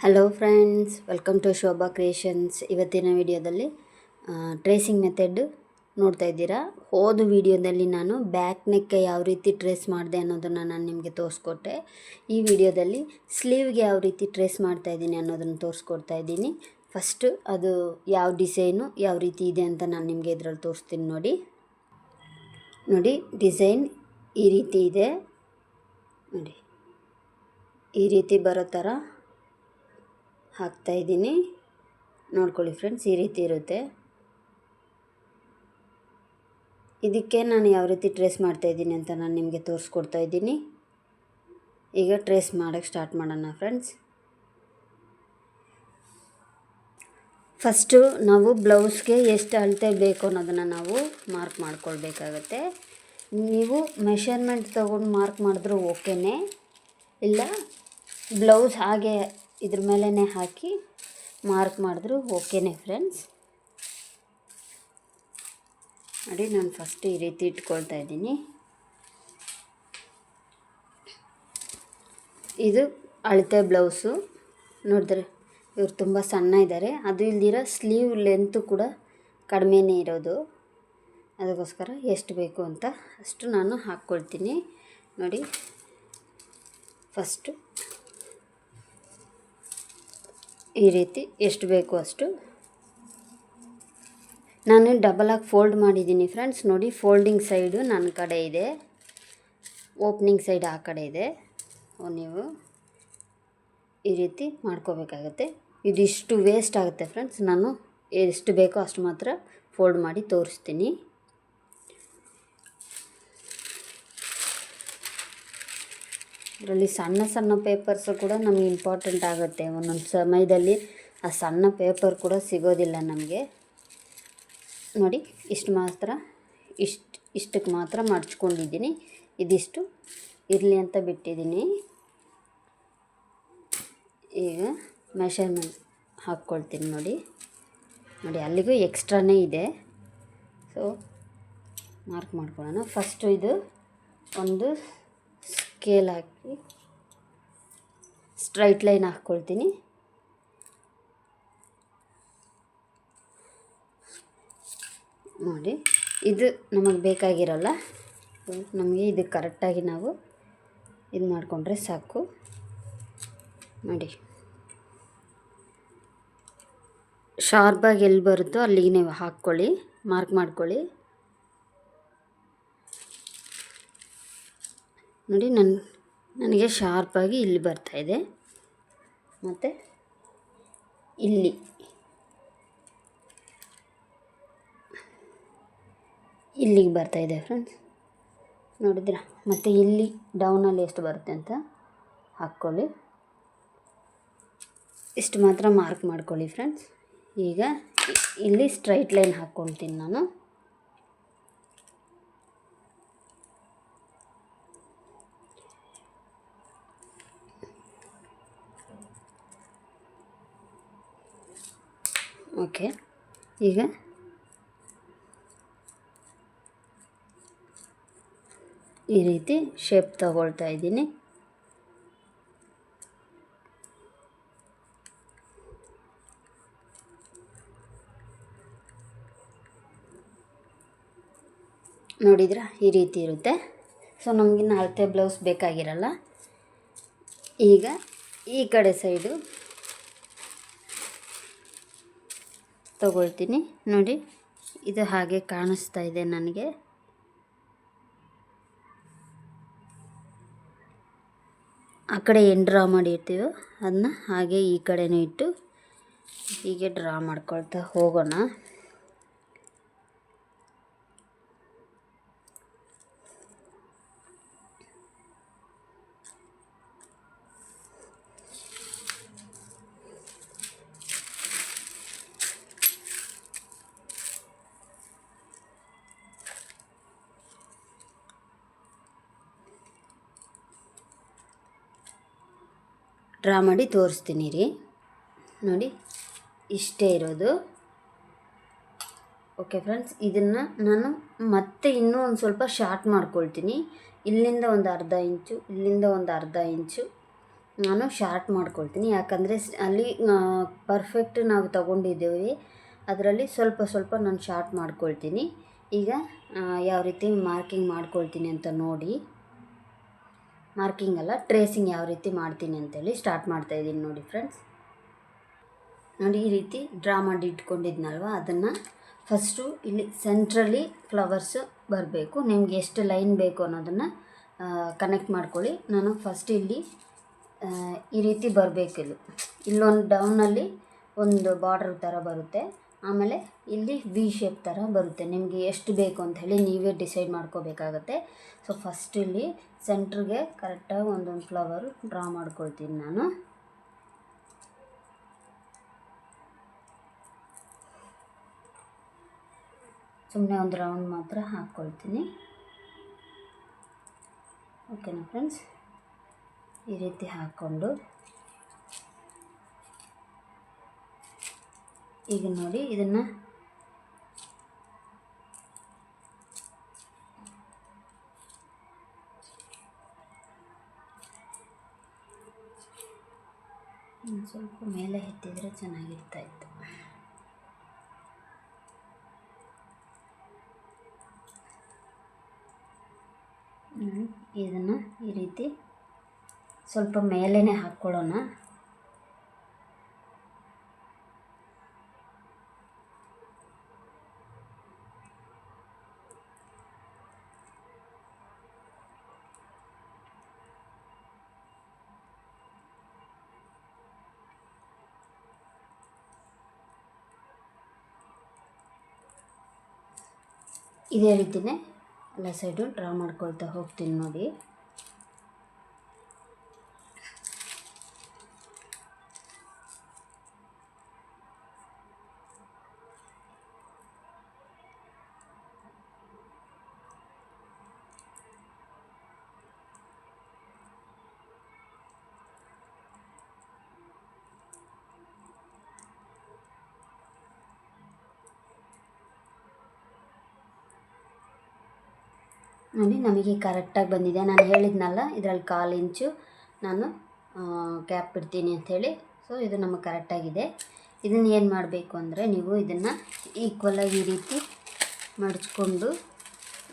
Hello friends, welcome to Shobha creations. ಇವತ್ತಿನ ವಿಡಿಯೋದಲ್ಲಿ tracing method ನೋಡ್ತಾ ಇದ್ದೀರಾ. ಹೋದ ವಿಡಿಯೋದಲ್ಲಿ ನಾನು ಬ್ಯಾಕ್ ನೆಕ್ಗೆ ಯಾವ ರೀತಿ ಟ್ರೇಸ್ ಮಾಡಿದೆ ಅನ್ನೋದನ್ನು ನಾನು ನಿಮಗೆ ತೋರಿಸ್ಕೊಟ್ಟೆ. ಈ ವಿಡಿಯೋದಲ್ಲಿ ಸ್ಲೀವ್ಗೆ ಯಾವ ರೀತಿ ಟ್ರೇಸ್ ಮಾಡ್ತಾ ಇದ್ದೀನಿ ಅನ್ನೋದನ್ನು ತೋರಿಸ್ಕೊಡ್ತಾ ಇದ್ದೀನಿ. ಫಸ್ಟು ಅದು ಯಾವ ಡಿಸೈನು ಯಾವ ರೀತಿ ಇದೆ ಅಂತ ನಾನು ನಿಮಗೆ ಇದರಲ್ಲಿ ತೋರಿಸ್ತೀನಿ. ನೋಡಿ ಡಿಸೈನ್ ಈ ರೀತಿ ಇದೆ. ನೋಡಿ ಈ ರೀತಿ ಬರೋ ಥರ ಹಾಕ್ತಾಯಿದ್ದೀನಿ. ನೋಡ್ಕೊಳ್ಳಿ ಫ್ರೆಂಡ್ಸ್, ಈ ರೀತಿ ಇರುತ್ತೆ. ಇದಕ್ಕೆ ನಾನು ಯಾವ ರೀತಿ ಟ್ರೇಸ್ ಮಾಡ್ತಾಯಿದ್ದೀನಿ ಅಂತ ನಾನು ನಿಮಗೆ ತೋರಿಸ್ಕೊಡ್ತಾ ಇದ್ದೀನಿ. ಈಗ ಟ್ರೇಸ್ ಮಾಡೋಕ್ಕೆ ಸ್ಟಾರ್ಟ್ ಮಾಡೋಣ ಫ್ರೆಂಡ್ಸ್. ಫಸ್ಟು ನಾವು ಬ್ಲೌಸ್ಗೆ ಎಷ್ಟು ಅಳತೆ ಬೇಕು ಅನ್ನೋದನ್ನು ನಾವು ಮಾರ್ಕ್ ಮಾಡ್ಕೊಳ್ಬೇಕಾಗತ್ತೆ. ನೀವು ಮೆಷರ್ಮೆಂಟ್ ತೊಗೊಂಡು ಮಾರ್ಕ್ ಮಾಡಿದ್ರೂ ಓಕೆನೇ, ಇಲ್ಲ ಬ್ಲೌಸ್ ಹಾಗೆ ಇದ್ರ ಮೇಲೇ ಹಾಕಿ ಮಾರ್ಕ್ ಮಾಡಿದ್ರು ಓಕೆನೇ ಫ್ರೆಂಡ್ಸ್. ನೋಡಿ, ನಾನು ಫಸ್ಟ್ ಈ ರೀತಿ ಇಟ್ಕೊಳ್ತಾ ಇದ್ದೀನಿ. ಇದು ಅಳತೆ ಬ್ಲೌಸು. ನೋಡಿದ್ರೆ ಇವ್ರು ತುಂಬ ಸಣ್ಣ ಇದ್ದಾರೆ. ಅದು ಇಲ್ದಿರ ಸ್ಲೀವ್ ಲೆಂತು ಕೂಡ ಕಡಿಮೆನೇ ಇರೋದು. ಅದಕ್ಕೋಸ್ಕರ ಎಷ್ಟು ಬೇಕು ಅಂತ ಅಷ್ಟು ನಾನು ಹಾಕ್ಕೊಳ್ತೀನಿ. ನೋಡಿ, ಫಸ್ಟು ಈ ರೀತಿ ಎಷ್ಟು ಬೇಕು ಅಷ್ಟು ನಾನು ಡಬಲಾಗಿ ಫೋಲ್ಡ್ ಮಾಡಿದ್ದೀನಿ ಫ್ರೆಂಡ್ಸ್. ನೋಡಿ, ಫೋಲ್ಡಿಂಗ್ ಸೈಡು ನನ್ನ ಕಡೆ ಇದೆ, ಓಪ್ನಿಂಗ್ ಸೈಡ್ ಆ ಕಡೆ ಇದೆ. ನೀವು ಈ ರೀತಿ ಮಾಡ್ಕೋಬೇಕಾಗತ್ತೆ. ಇದಿಷ್ಟು ವೇಸ್ಟ್ ಆಗುತ್ತೆ ಫ್ರೆಂಡ್ಸ್. ನಾನು ಎಷ್ಟು ಬೇಕೋ ಅಷ್ಟು ಮಾತ್ರ ಫೋಲ್ಡ್ ಮಾಡಿ ತೋರಿಸ್ತೀನಿ. ಇದರಲ್ಲಿ ಸಣ್ಣ ಸಣ್ಣ ಪೇಪರ್ಸು ಕೂಡ ನಮಗೆ ಇಂಪಾರ್ಟೆಂಟ್ ಆಗುತ್ತೆ. ಒಂದೊಂದು ಸಮಯದಲ್ಲಿ ಆ ಸಣ್ಣ ಪೇಪರ್ ಕೂಡ ಸಿಗೋದಿಲ್ಲ ನಮಗೆ. ನೋಡಿ, ಇಷ್ಟು ಮಾತ್ರ ಇಷ್ಟಕ್ಕೆ ಮಾತ್ರ ಮಡ್ಚ್ಕೊಂಡಿದ್ದೀನಿ. ಇದಿಷ್ಟು ಇರಲಿ ಅಂತ ಬಿಟ್ಟಿದ್ದೀನಿ. ಈಗ ಮೆಷರ್ಮೆಂಟ್ ಹಾಕ್ಕೊಳ್ತೀನಿ. ನೋಡಿ ಅಲ್ಲಿಗೂ ಎಕ್ಸ್ಟ್ರಾನೇ ಇದೆ. ಸೊ ಮಾರ್ಕ್ ಮಾಡ್ಕೊಳ್ಳೋಣ. ಫಸ್ಟು ಇದು ಒಂದು ಸ್ಕೇಲ್ ಹಾಕಿ ಸ್ಟ್ರೈಟ್ ಲೈನ್ ಹಾಕ್ಕೊಳ್ತೀನಿ. ನೋಡಿ, ಇದು ನಮಗೆ ಬೇಕಾಗಿರಲ್ಲ. ನಮಗೆ ಇದು ಕರೆಕ್ಟಾಗಿ ನಾವು ಇದು ಮಾಡಿಕೊಂಡ್ರೆ ಸಾಕು. ನೋಡಿ, ಶಾರ್ಪಾಗಿ ಎಲ್ಲಿ ಬರುತ್ತೋ ಅಲ್ಲಿಗೆ ನೀವು ಹಾಕ್ಕೊಳ್ಳಿ, ಮಾರ್ಕ್ ಮಾಡ್ಕೊಳ್ಳಿ. ನೋಡಿ, ನನಗೆ ಶಾರ್ಪಾಗಿ ಇಲ್ಲಿ ಬರ್ತಾಯಿದೆ, ಮತ್ತು ಇಲ್ಲಿಗೆ ಬರ್ತಾಯಿದೆ ಫ್ರೆಂಡ್ಸ್. ನೋಡಿದ್ರಾ? ಮತ್ತು ಇಲ್ಲಿ ಡೌನಲ್ಲಿ ಎಷ್ಟು ಬರುತ್ತೆ ಅಂತ ಹಾಕ್ಕೊಳ್ಳಿ. ಇಷ್ಟು ಮಾತ್ರ ಮಾರ್ಕ್ ಮಾಡ್ಕೊಳ್ಳಿ ಫ್ರೆಂಡ್ಸ್. ಈಗ ಇಲ್ಲಿ ಸ್ಟ್ರೈಟ್ ಲೈನ್ ಹಾಕ್ಕೊಳ್ತೀನಿ ನಾನು. ಓಕೆ, ಈಗ ಈ ರೀತಿ ಶೇಪ್ ತಗೊಳ್ತಾ ಇದ್ದೀನಿ. ನೋಡಿದ್ರಾ? ಈ ರೀತಿ ಇರುತ್ತೆ. ಸೊ ನಮಗಿನ್ನು ಅಳತೆ ಬ್ಲೌಸ್ ಬೇಕಾಗಿರಲ್ಲ. ಈಗ ಈ ಕಡೆ ಸೈಡು ತಗೊಳ್ತೀನಿ. ನೋಡಿ, ಇದು ಹಾಗೆ ಕಾಣಿಸ್ತಾ ಇದೆ ನನಗೆ. ಆ ಕಡೆ ಏನು ಡ್ರಾ ಮಾಡಿರ್ತೀವೋ ಅದನ್ನ ಹಾಗೆ ಈ ಕಡೆನೂ ಇಟ್ಟು ಹೀಗೆ ಡ್ರಾ ಮಾಡ್ಕೊಳ್ತಾ ಹೋಗೋಣ. ಡ್ರಾ ಮಾಡಿ ತೋರಿಸ್ತೀನಿ ರೀ. ನೋಡಿ, ಇಷ್ಟೇ ಇರೋದು. ಓಕೆ ಫ್ರೆಂಡ್ಸ್, ಇದನ್ನು ನಾನು ಮತ್ತೆ ಇನ್ನೂ ಒಂದು ಸ್ವಲ್ಪ ಶಾರ್ಟ್ ಮಾಡ್ಕೊಳ್ತೀನಿ. ಇಲ್ಲಿಂದ ಒಂದು ಅರ್ಧ ಇಂಚು, ಇಲ್ಲಿಂದ ಒಂದು ಅರ್ಧ ಇಂಚು ನಾನು ಶಾರ್ಟ್ ಮಾಡ್ಕೊಳ್ತೀನಿ, ಯಾಕಂದರೆ ಅಲ್ಲಿ ಪರ್ಫೆಕ್ಟ್ ನಾವು ತಗೊಂಡಿದ್ದೇವೆ, ಅದರಲ್ಲಿ ಸ್ವಲ್ಪ ಸ್ವಲ್ಪ ನಾನು ಶಾರ್ಟ್ ಮಾಡ್ಕೊಳ್ತೀನಿ. ಈಗ ಯಾವ ರೀತಿ ಮಾರ್ಕಿಂಗ್ ಮಾಡ್ಕೊಳ್ತೀನಿ ಅಂತ ನೋಡಿ. ಮಾರ್ಕಿಂಗ್ ಅಲ್ಲ, ಟ್ರೇಸಿಂಗ್ ಯಾವ ರೀತಿ ಮಾಡ್ತೀನಿ ಅಂತೇಳಿ ಸ್ಟಾರ್ಟ್ ಮಾಡ್ತಾಯಿದ್ದೀನಿ ನೋಡಿ ಫ್ರೆಂಡ್ಸ್. ನೋಡಿ ಈ ರೀತಿ ಡ್ರಾ ಮಾಡಿ ಇಟ್ಕೊಂಡಿದ್ನಲ್ವ, ಅದನ್ನು ಫಸ್ಟು ಇಲ್ಲಿ ಸೆಂಟ್ರಲ್ಲಿ ಫ್ಲವರ್ಸು ಬರಬೇಕು. ನಿಮ್ಗೆ ಎಷ್ಟು ಲೈನ್ ಬೇಕು ಅನ್ನೋದನ್ನು ಕನೆಕ್ಟ್ ಮಾಡ್ಕೊಳ್ಳಿ. ನಾನು ಫಸ್ಟ್ ಇಲ್ಲಿ ಈ ರೀತಿ ಬರಬೇಕು. ಇಲ್ಲೊಂದು ಡೌನಲ್ಲಿ ಒಂದು ಬಾರ್ಡರ್ ಥರ ಬರುತ್ತೆ, ಆಮೇಲೆ ಇಲ್ಲಿ ವಿ ಶೇಪ್ ಥರ ಬರುತ್ತೆ. ನಿಮಗೆ ಎಷ್ಟು ಬೇಕು ಅಂತ ಹೇಳಿ ನೀವೇ ಡಿಸೈಡ್ ಮಾಡ್ಕೋಬೇಕಾಗತ್ತೆ. ಸೊ ಫಸ್ಟ್ ಇಲ್ಲಿ ಸೆಂಟ್ರಿಗೆ ಕರೆಕ್ಟಾಗಿ ಒಂದೊಂದು ಫ್ಲವರು ಡ್ರಾ ಮಾಡ್ಕೊಳ್ತೀನಿ ನಾನು. ಸುಮ್ಮನೆ ಒಂದು ರೌಂಡ್ ಮಾತ್ರ ಹಾಕ್ಕೊಳ್ತೀನಿ. ಓಕೆನಾ ಫ್ರೆಂಡ್ಸ್? ಈ ರೀತಿ ಹಾಕ್ಕೊಂಡು ಈಗ ನೋಡಿ ಇದನ್ನು ಸ್ವಲ್ಪ ಮೇಲೆ ಎತ್ತಿದರೆ ಚೆನ್ನಾಗಿರ್ತಾಯಿತ್ತು. ಇದನ್ನು ಈ ರೀತಿ ಸ್ವಲ್ಪ ಮೇಲೇ ಹಾಕ್ಕೊಳ್ಳೋಣ. ಇದೇ ರೀತಿಯೇ ಎಲ್ಲ ಸೈಡು ಡ್ರಾ ಮಾಡ್ಕೊಳ್ತಾ ಹೋಗ್ತೀನಿ ನೋಡಿ. ನೋಡಿ ನಮಗೆ ಕರೆಕ್ಟಾಗಿ ಬಂದಿದೆ. ನಾನು ಹೇಳಿದ್ನಲ್ಲ ಇದರಲ್ಲಿ 1/4 ಇಂಚು ನಾನು ಗ್ಯಾಪ್ ಬಿಡ್ತೀನಿ ಅಂಥೇಳಿ. ಸೊ ಇದು ನಮಗೆ ಕರೆಕ್ಟಾಗಿದೆ. ಇದನ್ನು ಏನು ಮಾಡಬೇಕು ಅಂದರೆ, ನೀವು ಇದನ್ನು ಈಕ್ವಲಾಗಿ ಈ ರೀತಿ ಮಡಚ್ಕೊಂಡು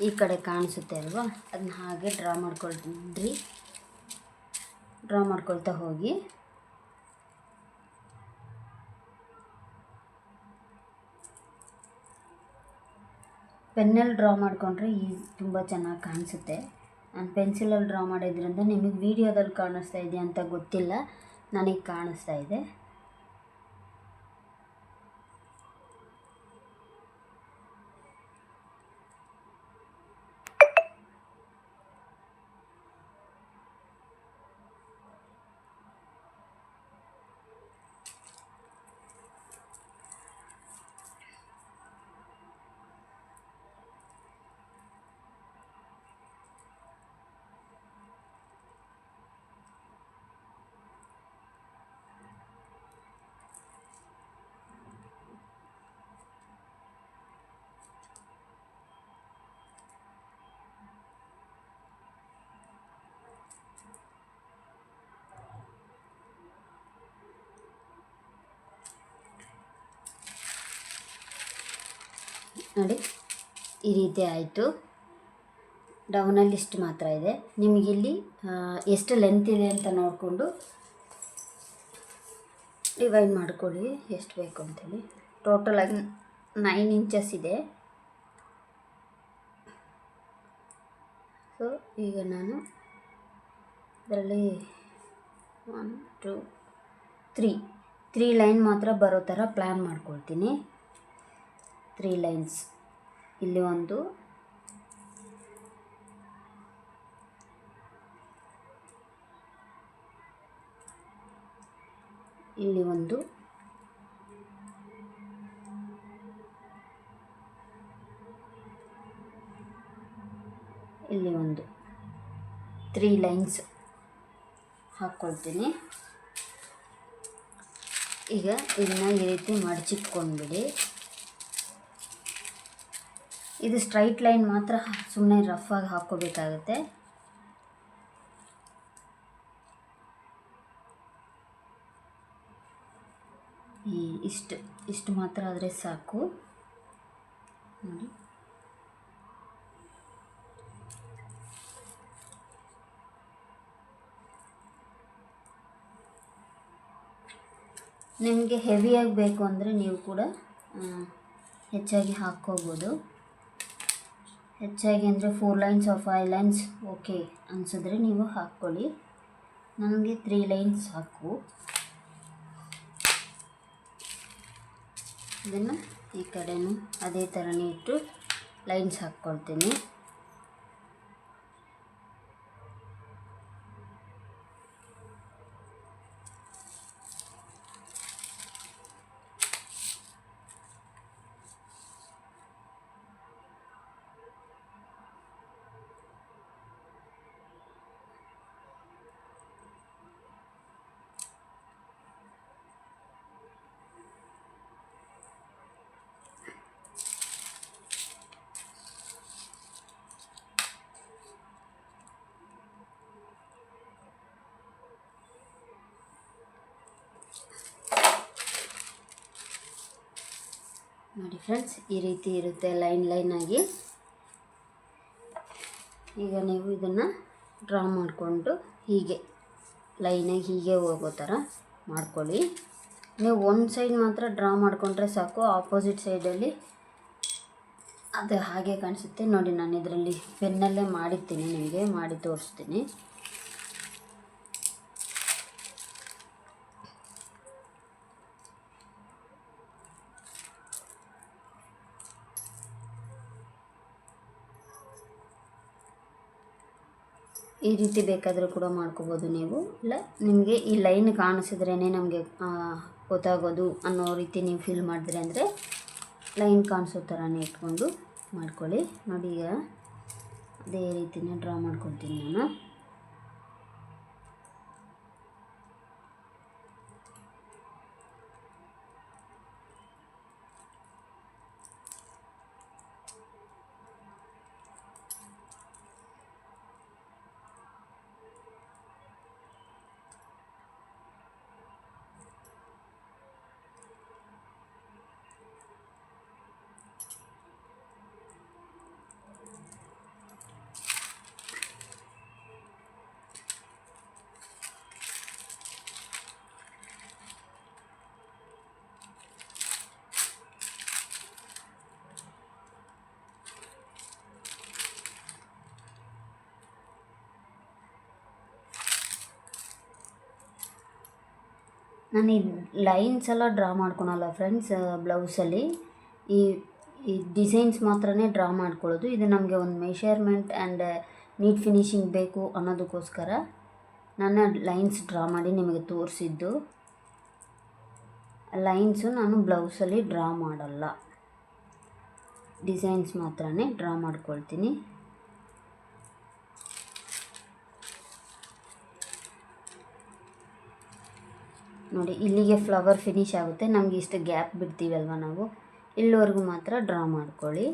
ಈ ಕಡೆ ಕಾಣಿಸುತ್ತೆ ಅಲ್ವಾ, ಅದನ್ನ ಹಾಗೆ ಡ್ರಾ ಮಾಡ್ಕೊಳ್ತಾ ಹೋಗಿ. ಪೆನ್ನಲ್ಲಿ ಡ್ರಾ ಮಾಡಿಕೊಂಡ್ರೆ ತುಂಬ ಚೆನ್ನಾಗಿ ಕಾಣಿಸುತ್ತೆ. ನಾನು ಪೆನ್ಸಿಲಲ್ಲಿ ಡ್ರಾ ಮಾಡಿದ್ರಿಂದ ನಿಮಗೆ ವೀಡಿಯೋದಲ್ಲಿ ಕಾಣಿಸ್ತಾ ಇದೆಯಾ ಅಂತ ಗೊತ್ತಿಲ್ಲ, ನನಗೆ ಕಾಣಿಸ್ತಾ ಇದೆ. ನೋಡಿ ಈ ರೀತಿ ಆಯಿತು. ಡೌನಲ್ಲಿ ಇಷ್ಟು ಮಾತ್ರ ಇದೆ. ನಿಮಗಿಲ್ಲಿ ಎಷ್ಟು ಲೆಂತ್ ಇದೆ ಅಂತ ನೋಡಿಕೊಂಡು ಡಿವೈಡ್ ಮಾಡ್ಕೊಳ್ಳಿ, ಎಷ್ಟು ಬೇಕು ಅಂತೇಳಿ. ಟೋಟಲಾಗಿ 9 ಇಂಚಸ್ ಇದೆ. ಸೊ ಈಗ ನಾನು ಇದರಲ್ಲಿ 1 2 3 ಲೈನ್ ಮಾತ್ರ ಬರೋ ಥರ ಪ್ಲ್ಯಾನ್ ಮಾಡ್ಕೊಳ್ತೀನಿ. 3 ಲೈನ್ಸ್, ಇಲ್ಲಿ ಒಂದು, ಇಲ್ಲಿ ಒಂದು, ಇಲ್ಲಿ ಒಂದು 3 ಲೈನ್ಸ್ ಹಾಕ್ಕೊಳ್ತೀನಿ. ಈಗ ಇದನ್ನ ಈ ರೀತಿ ಮಡಚಿಟ್ಕೊಂಡ್ಬಿಡಿ. ಇದು ಸ್ಟ್ರೈಟ್ ಲೈನ್ ಮಾತ್ರ ಸುಮ್ಮನೆ ರಫಾಗಿ ಹಾಕ್ಕೋಬೇಕಾಗುತ್ತೆ. ಇಷ್ಟು ಮಾತ್ರ ಆದರೆ ಸಾಕು ನೋಡಿ. ನಿಮಗೆ ಹೆವಿಯಾಗಿ ಬೇಕು ಅಂದರೆ ನೀವು ಕೂಡ ಹೆಚ್ಚಾಗಿ ಹಾಕ್ಕೋಬೋದು. ಹೆಚ್ಚಾಗಿ ಅಂದರೆ 4 ಲೈನ್ಸ್ ಆರ್ 5 ಲೈನ್ಸ್ ಓಕೆ ಅನಿಸಿದ್ರೆ ನೀವು ಹಾಕ್ಕೊಳ್ಳಿ. ನನಗೆ 3 ಲೈನ್ಸ್ ಸಾಕು. ಇದನ್ನು ಈ ಕಡೆನೂ ಅದೇ ಥರನೇ ಇಟ್ಟು ಲೈನ್ಸ್ ಹಾಕ್ಕೊಳ್ತೀನಿ. ನೋಡಿ ಫ್ರೆಂಡ್ಸ್, ಈ ರೀತಿ ಇರುತ್ತೆ ಲೈನ್ ಆಗಿ. ಈಗ ನೀವು ಇದನ್ನು ಡ್ರಾ ಮಾಡಿಕೊಂಡು ಹೀಗೆ ಲೈನಾಗಿ ಹೀಗೆ ಹೋಗೋ ಥರ ಮಾಡ್ಕೊಳ್ಳಿ. ನೀವು ಒಂದು ಸೈಡ್ ಮಾತ್ರ ಡ್ರಾ ಮಾಡಿಕೊಂಡ್ರೆ ಸಾಕು, ಆಪೋಸಿಟ್ ಸೈಡಲ್ಲಿ ಅದು ಹಾಗೆ ಕಾಣಿಸುತ್ತೆ. ನೋಡಿ, ನಾನು ಇದರಲ್ಲಿ ಪೆನ್ನಲ್ಲೇ ಮಾಡಿರ್ತೀನಿ, ನಿಮಗೆ ಮಾಡಿ ತೋರಿಸ್ತೀನಿ. ಈ ರೀತಿ ಬೇಕಾದರೂ ಕೂಡ ಮಾಡ್ಕೋಬೋದು ನೀವು. ಇಲ್ಲ ನಿಮಗೆ ಈ ಲೈನ್ ಕಾಣಿಸಿದ್ರೇ ನಮಗೆ ಗೊತ್ತಾಗೋದು ಅನ್ನೋ ರೀತಿ ನೀವು ಫೀಲ್ ಮಾಡಿದ್ರೆ ಅಂದರೆ ಲೈನ್ ಕಾಣಿಸೋ ಥರನೇ ಇಟ್ಕೊಂಡು ಮಾಡ್ಕೊಳ್ಳಿ. ನೋಡಿ, ಈಗ ಅದೇ ರೀತಿನೇ ಡ್ರಾ ಮಾಡ್ಕೊಳ್ತೀನಿ ನಾನು. ನಾನು ಈ ಲೈನ್ಸ್ ಎಲ್ಲ ಡ್ರಾ ಮಾಡ್ಕೊಳಲ್ಲ ಫ್ರೆಂಡ್ಸ್. ಬ್ಲೌಸಲ್ಲಿ ಈ ಡಿಸೈನ್ಸ್ ಮಾತ್ರನೇ ಡ್ರಾ ಮಾಡ್ಕೊಳ್ಳೋದು. ಇದು ನಮಗೆ ಒಂದು ಮೆಷರ್ಮೆಂಟ್ ಆ್ಯಂಡ್ ನೀಟ್ ಫಿನಿಶಿಂಗ್ ಬೇಕು ಅನ್ನೋದಕ್ಕೋಸ್ಕರ ನಾನು ಲೈನ್ಸ್ ಡ್ರಾ ಮಾಡಿ ನಿಮಗೆ ತೋರಿಸಿದ್ದು. ಲೈನ್ಸು ನಾನು ಬ್ಲೌಸಲ್ಲಿ ಡ್ರಾ ಮಾಡಲ್ಲ, ಡಿಸೈನ್ಸ್ ಮಾತ್ರನೇ ಡ್ರಾ ಮಾಡ್ಕೊಳ್ತೀನಿ. ನೋಡಿ, ಇಲ್ಲಿಗೆ ಫ್ಲವರ್ ಫಿನಿಶ್ ಆಗುತ್ತೆ. ನಮಗೆ ಇಷ್ಟು ಗ್ಯಾಪ್ ಬಿಡ್ತೀವಲ್ವ ನಾವು, ಇಲ್ಲಿವರೆಗೂ ಮಾತ್ರ ಡ್ರಾ ಮಾಡ್ಕೊಳ್ಳಿ.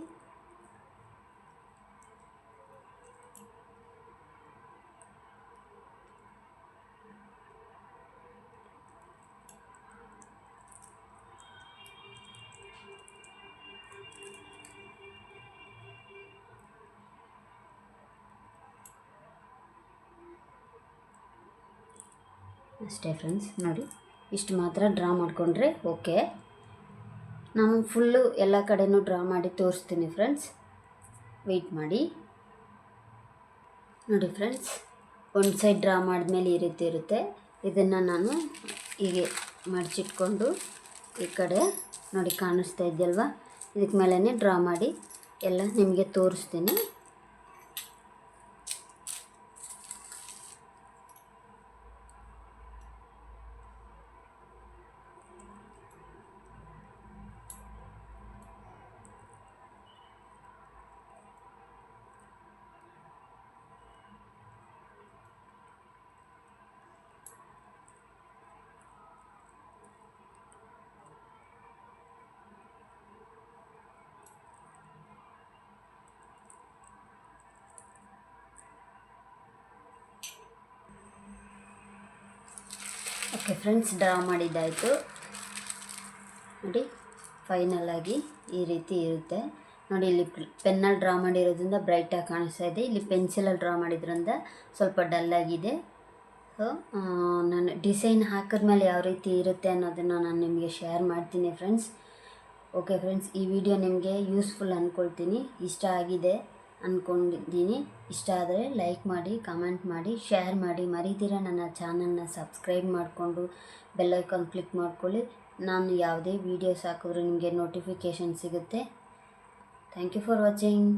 ಅಷ್ಟೇ ಫ್ರೆಂಡ್ಸ್. ನೋಡಿ, ಇಷ್ಟು ಮಾತ್ರ ಡ್ರಾ ಮಾಡಿಕೊಂಡ್ರೆ ಓಕೆ. ನಾನು ಫುಲ್ಲು ಎಲ್ಲ ಕಡೆನೂ ಡ್ರಾ ಮಾಡಿ ತೋರಿಸ್ತೀನಿ ಫ್ರೆಂಡ್ಸ್, ವೆಯ್ಟ್ ಮಾಡಿ. ನೋಡಿ ಫ್ರೆಂಡ್ಸ್, ಒಂದು ಸೈಡ್ ಡ್ರಾ ಮಾಡಿದ್ಮೇಲೆ ಈ ರೀತಿ ಇರುತ್ತೆ. ಇದನ್ನು ನಾನು ಹೀಗೆ ಮಡಚಿಟ್ಕೊಂಡು ಈ ಕಡೆ ನೋಡಿ ಕಾಣಿಸ್ತಾ ಇದೆಯಲ್ವ, ಇದಕ್ಕೆ ಮೇಲೇ ಡ್ರಾ ಮಾಡಿ ಎಲ್ಲ ನಿಮಗೆ ತೋರಿಸ್ತೀನಿ. ಓಕೆ ಫ್ರೆಂಡ್ಸ್, ಡ್ರಾ ಮಾಡಿದ್ದಾಯಿತು. ನೋಡಿ ಫೈನಲ್ ಆಗಿ ಈ ರೀತಿ ಇರುತ್ತೆ ನೋಡಿ. ಇಲ್ಲಿ ಪೆನ್ನಲ್ಲಿ ಡ್ರಾ ಮಾಡಿರೋದ್ರಿಂದ ಬ್ರೈಟಾಗಿ ಕಾಣಿಸ್ತಾ ಇದೆ, ಇಲ್ಲಿ ಪೆನ್ಸಿಲಲ್ಲಿ ಡ್ರಾ ಮಾಡಿದ್ರಿಂದ ಸ್ವಲ್ಪ ಡಲ್ಲಾಗಿದೆ. ಸೊ ನಾನು ಡಿಸೈನ್ ಹಾಕಿದ್ಮೇಲೆ ಯಾವ ರೀತಿ ಇರುತ್ತೆ ಅನ್ನೋದನ್ನು ನಾನು ನಿಮಗೆ ಶೇರ್ ಮಾಡ್ತೀನಿ ಫ್ರೆಂಡ್ಸ್. ಓಕೆ ಫ್ರೆಂಡ್ಸ್, ಈ ವಿಡಿಯೋ ನಿಮಗೆ ಯೂಸ್ಫುಲ್ ಅಂದ್ಕೊಳ್ತೀನಿ, ಇಷ್ಟ ಆಗಿದೆ ಅಂದ್ಕೊಂಡಿದ್ದೀನಿ. ಇಷ್ಟ ಆದರೆ ಲೈಕ್ ಮಾಡಿ, ಕಮೆಂಟ್ ಮಾಡಿ, ಶೇರ್ ಮಾಡಿ, ಮರಿದಿರ ನನ್ನ ಚಾನಲ್ನ ಸಬ್ಸ್ಕ್ರೈಬ್ ಮಾಡಿಕೊಂಡು ಬೆಲ್ಲೈಕಾನ್ ಕ್ಲಿಕ್ ಮಾಡ್ಕೊಳ್ಳಿ. ನಾನು ಯಾವುದೇ ವೀಡಿಯೋಸ್ ಹಾಕಿದ್ರೂ ನಿಮಗೆ ನೋಟಿಫಿಕೇಷನ್ ಸಿಗುತ್ತೆ. Thank you for watching.